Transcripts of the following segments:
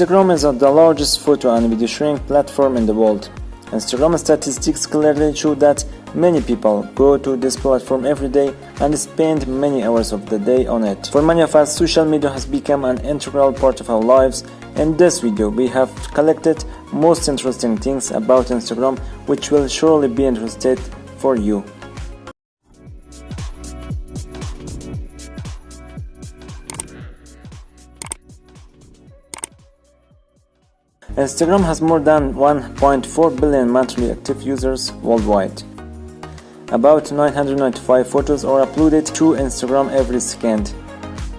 Instagram is the largest photo and video sharing platform in the world. Instagram statistics clearly show that many people go to this platform every day and spend many hours of the day on it. For many of us, social media has become an integral part of our lives. In this video, we have collected most interesting things about Instagram, which will surely be interesting for you. Instagram has more than 1.4 billion monthly active users worldwide. About 995 photos are uploaded to Instagram every second.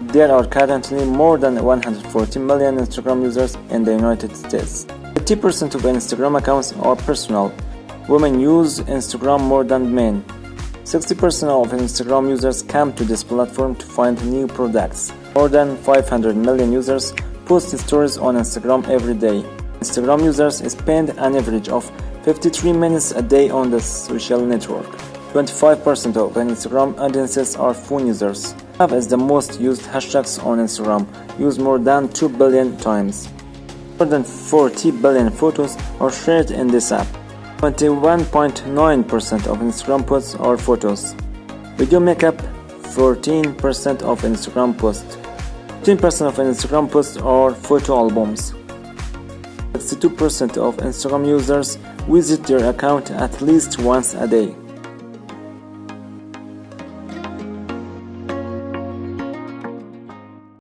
There are currently more than 140 million Instagram users in the United States. 50% of Instagram accounts are personal. Women use Instagram more than men. 60% of Instagram users come to this platform to find new products. More than 500 million users post stories on Instagram every day. Instagram users spend an average of 53 minutes a day on the social network. 25% of Instagram audiences are phone users. Love is the most used hashtags on Instagram, used more than 2 billion times. More than 40 billion photos are shared in this app. 21.9% of Instagram posts are photos. Video make up 14% of Instagram posts. 15% of Instagram posts are photo albums. 62% of Instagram users visit their account at least once a day.